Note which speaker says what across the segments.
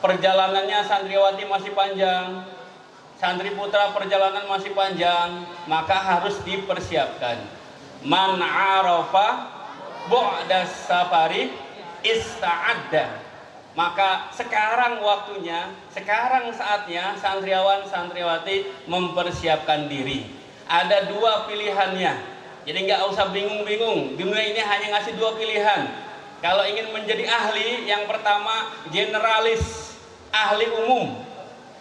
Speaker 1: perjalanannya santriwati masih panjang, santri putra perjalanan masih panjang, maka harus dipersiapkan. Man arafa bu'das safari ista'adda. Maka sekarang waktunya, sekarang saatnya santriawan santriwati mempersiapkan diri. Ada dua pilihannya, jadi nggak usah bingung-bingung. Dunia ini hanya ngasih dua pilihan. Kalau ingin menjadi ahli, yang pertama generalis, ahli umum.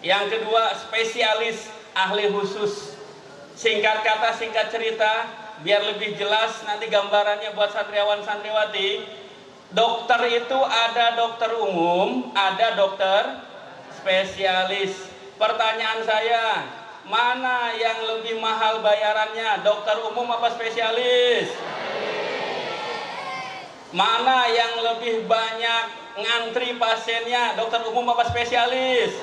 Speaker 1: Yang kedua spesialis, ahli khusus. Singkat kata, singkat cerita, biar lebih jelas nanti gambarannya buat santriawan santriwati. Dokter itu ada dokter umum, ada dokter spesialis. Pertanyaan saya, mana yang lebih mahal bayarannya, dokter umum apa spesialis? Mana yang lebih banyak ngantri pasiennya, dokter umum apa spesialis?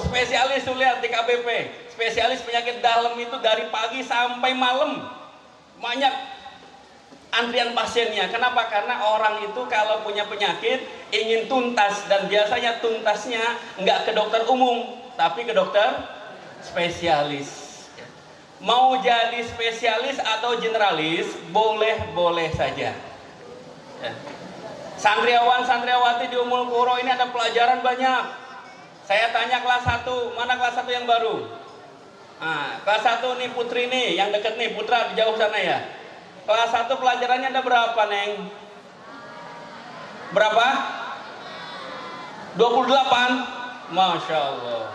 Speaker 1: Spesialis tuh lihat di KBP, spesialis penyakit dalam itu dari pagi sampai malam banyak antrian pasiennya. Kenapa? Karena orang itu kalau punya penyakit ingin tuntas, dan biasanya tuntasnya nggak ke dokter umum tapi ke dokter spesialis. Mau jadi spesialis atau generalis boleh-boleh saja. Santriawan santriawati di Ummul Qura ini ada pelajaran banyak. Saya tanya kelas 1, mana kelas 1 yang baru? Kelas 1 nih Putri nih, yang deket nih, Putra jauh sana ya. Kelas 1 pelajarannya ada berapa, Neng? Berapa? 28? Masya Allah.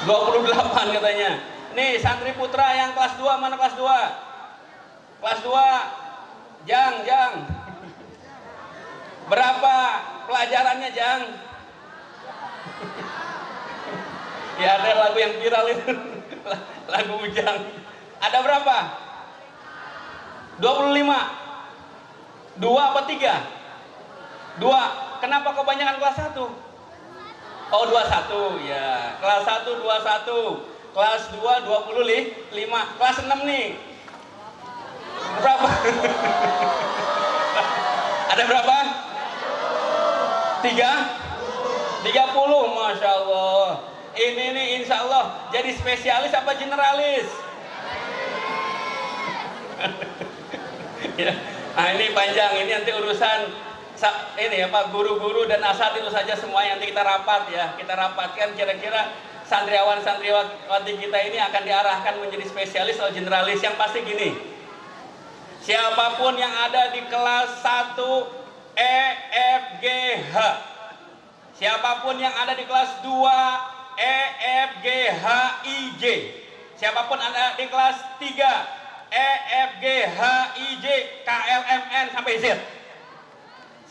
Speaker 1: 28 katanya. Nih santri putra yang kelas 2, mana kelas 2? Kelas 2. Jang. Berapa pelajarannya, Jang? Ya ada lagu yang viral itu. Lagu Jang. Ada berapa? 25. 2 apa 3? 2. Kenapa kebanyakan kelas 1? 21 ya. Kelas 1 21. Kelas 2 25. Kelas 6 nih. Berapa? Ada berapa? 30. Masya Allah. Ini nih insya Allah jadi spesialis apa generalis? Ya. Nah ini panjang, ini nanti urusan ini ya Pak, guru-guru dan asatidz itu saja semua yang nanti kita rapat ya, kita rapatkan kira-kira santriawan santriwati kita ini akan diarahkan menjadi spesialis atau generalis. Yang pasti gini, siapapun yang ada di kelas 1 EFGH, siapapun yang ada di kelas 2 EFGHIJ, siapapun ada di kelas 3 EFGHIJ KLMN sampai Z,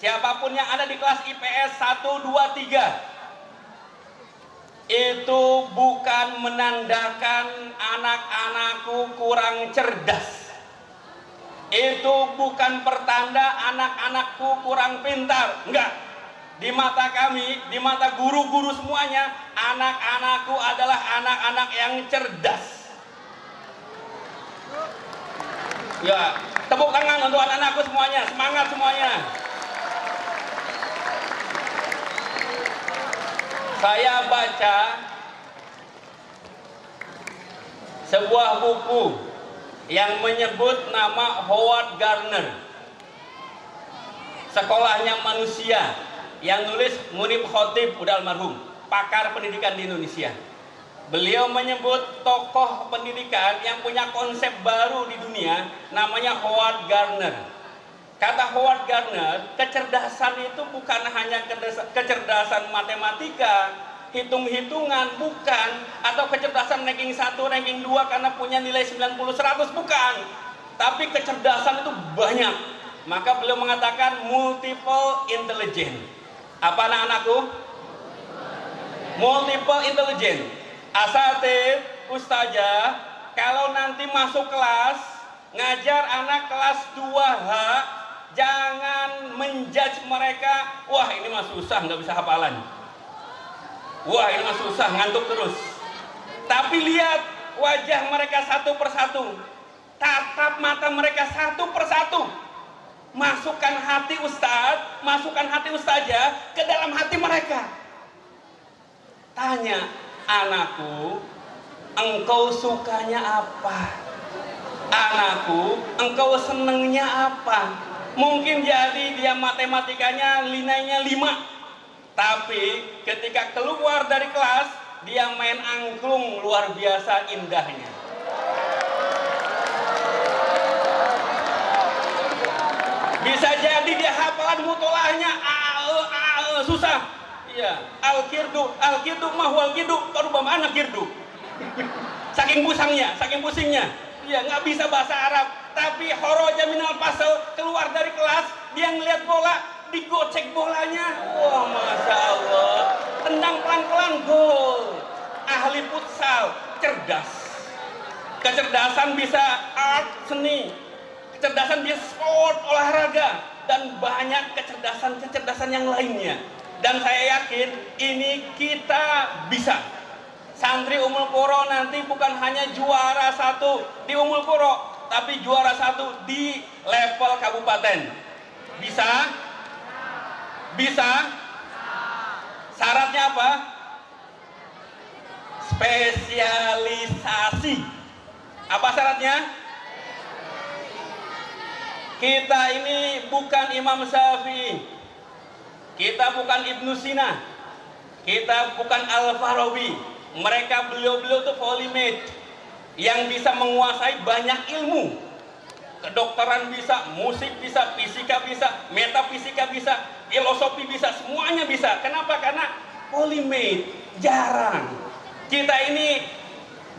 Speaker 1: siapapun yang ada di kelas IPS 1, 2, 3, itu bukan menandakan anak-anakku kurang cerdas, itu bukan pertanda anak-anakku kurang pintar. Enggak. Di mata kami, di mata guru-guru semuanya, anak-anakku adalah anak-anak yang cerdas. Ya, tepuk tangan untuk anak-anakku semuanya, semangat semuanya. Saya baca sebuah buku yang menyebut nama Howard Gardner, Sekolahnya Manusia, yang nulis Munib Khotib, udah almarhum, pakar pendidikan di Indonesia. Beliau menyebut tokoh pendidikan yang punya konsep baru di dunia, namanya Howard Gardner. Kata Howard Gardner, kecerdasan itu bukan hanya kecerdasan matematika, hitung-hitungan, bukan, atau kecerdasan ranking 1, ranking 2 karena punya nilai 90, 100, bukan. Tapi kecerdasan itu banyak. Maka beliau mengatakan multiple intelligence. Apa anak-anakku? Multiple intelligence. Asatidz, ustazah, kalau nanti masuk kelas ngajar anak kelas 2H, jangan menjudge mereka, wah ini mah susah nggak bisa hafalan, wah ini mah susah ngantuk terus. Tapi lihat wajah mereka satu persatu, tatap mata mereka satu persatu. Masukkan hati ustadz, masukkan hati ustazah ke dalam hati mereka. Tanya, anakku, engkau sukanya apa? Anakku, engkau senengnya apa? Mungkin jadi dia matematikanya nilainya 5, tapi ketika keluar dari kelas dia main angklung luar biasa indahnya. Bisa jadi dia hafalan mutolahnya susah. Iya, al-kirdu mahwal kirdu, tarubama anak kirdu. Saking pusingnya. Iya, nggak bisa bahasa Arab. Tapi horoja minal pasal, keluar dari kelas, dia ngeliat bola, digocek bolanya. Wah, masya Allah. Tendang pelan-pelan, gol. Ahli futsal, cerdas. Kecerdasan bisa art, seni. Kecerdasan bisa sport, olahraga, dan banyak kecerdasan yang lainnya. Dan saya yakin ini kita bisa. Santri Ummul Qura nanti bukan hanya juara 1 di Ummul Qura, tapi juara 1 di level kabupaten. Bisa? Bisa? Syaratnya apa? Spesialisasi. Apa syaratnya? Kita ini bukan Imam Syafi'i, kita bukan Ibnu Sina, kita bukan Al-Farabi. Mereka beliau-beliau itu polymath yang bisa menguasai banyak ilmu. Kedokteran bisa, musik bisa, fisika bisa, metafisika bisa, filosofi bisa, semuanya bisa. Kenapa? Karena polymath, jarang. Kita ini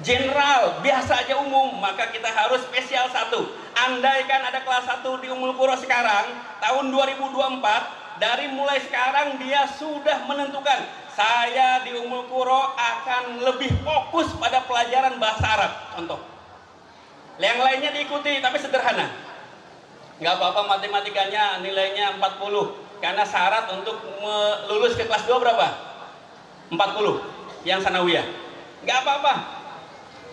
Speaker 1: general, biasa aja umum, maka kita harus spesial 1. Andaikan ada kelas 1 di Ummul Qura sekarang, tahun 2024, dari mulai sekarang dia sudah menentukan, saya di Ummul Qura akan lebih fokus pada pelajaran bahasa Arab. Contoh. Yang lainnya diikuti, tapi sederhana. Nggak apa-apa matematikanya nilainya 40, karena syarat untuk lulus ke kelas 2 berapa? 40, yang sanawiyah. Nggak apa-apa.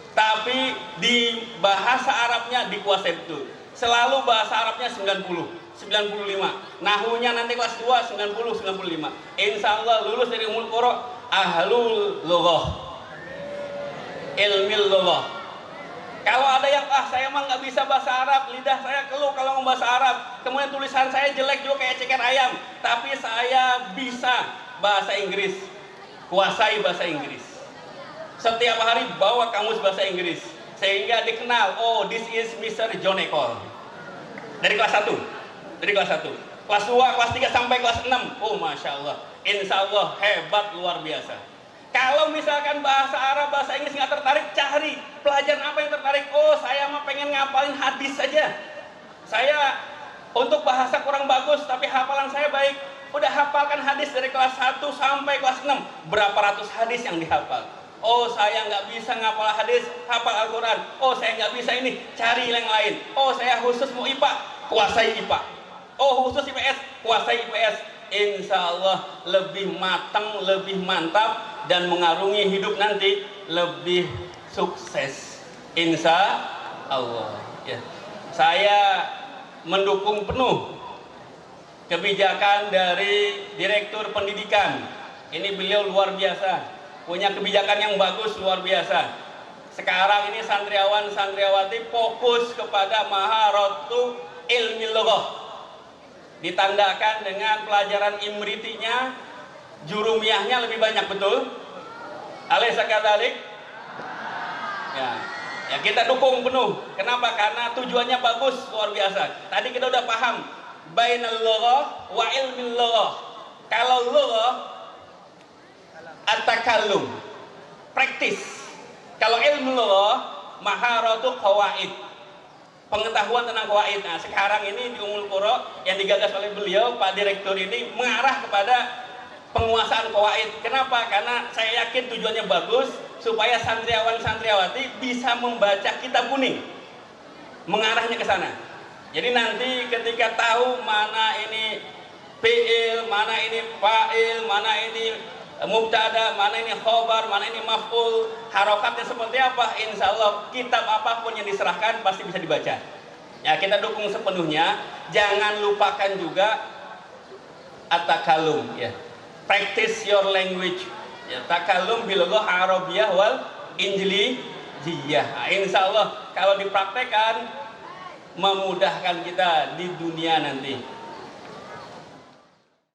Speaker 1: Tapi di bahasa Arabnya dikuasai betul. Selalu bahasa Arabnya 90, 95. Nahunya nanti kelas 2 90, 95. Insya Allah lulus dari Ummul Qura ahlul lughah, ilmil lughah. Kalau ada yang saya emang nggak bisa bahasa Arab, lidah saya keluh kalau ngomong bahasa Arab, kemudian tulisan saya jelek juga kayak ceker ayam, tapi saya bisa bahasa Inggris, kuasai bahasa Inggris. Setiap hari bawa kamus bahasa Inggris sehingga dikenal, oh this is Mr. John Ecole. Dari kelas 1. Kelas 2, kelas 3 sampai kelas 6. Oh masya Allah. Insya Allah hebat luar biasa. Kalau misalkan bahasa Arab, bahasa Inggris nggak tertarik, cari pelajaran apa yang tertarik. Oh saya mah pengen ngapalin hadis saja. Saya untuk bahasa kurang bagus tapi hafalan saya baik. Udah hafalkan hadis dari kelas 1 sampai kelas 6. Berapa ratus hadis yang dihafal. Oh saya nggak bisa ngapal hadis, hafal Al-Quran. Oh saya nggak bisa ini, cari yang lain. Oh saya khusus mau IPA, kuasai IPA. Oh khusus IPS, kuasai IPS. Insya Allah lebih matang, lebih mantap, dan mengarungi hidup nanti lebih sukses. Insya Allah. Ya. Saya mendukung penuh kebijakan dari Direktur Pendidikan. Ini beliau luar biasa. Punya kebijakan yang bagus, luar biasa. Sekarang ini santriawan santriawati fokus kepada maharatu ilmi lughah. Ditandakan dengan pelajaran imritinya, jurumiyahnya lebih banyak, betul? Alaysa kadzalik? Ya, kita dukung penuh. Kenapa? Karena tujuannya bagus, luar biasa. Tadi kita udah paham bainal lughah wa ilmi lughah. Kalau lughah at-takallum, praktis. Kalau ilmu lughah, maharatu qawaid, pengetahuan tentang qawaid. Nah, sekarang ini di Ummul Qura yang digagas oleh beliau, Pak Direktur ini mengarah kepada penguasaan qawaid. Kenapa? Karena saya yakin tujuannya bagus supaya santriawan santriawati bisa membaca kitab kuning. Mengarahnya ke sana. Jadi nanti ketika tahu mana ini fi'il, mana ini fa'il, mana ini mubtada, mana ini khobar, mana ini maf'ul, harokatnya seperti apa, insya Allah kitab apapun yang diserahkan pasti bisa dibaca. Ya, kita dukung sepenuhnya. Jangan lupakan juga at-takalum, ya. Practice your language. Ya, takalum bil lughah Arabiyyah wal Injiliziyah. Nah, insya Allah kalau dipraktekkan memudahkan kita di dunia nanti.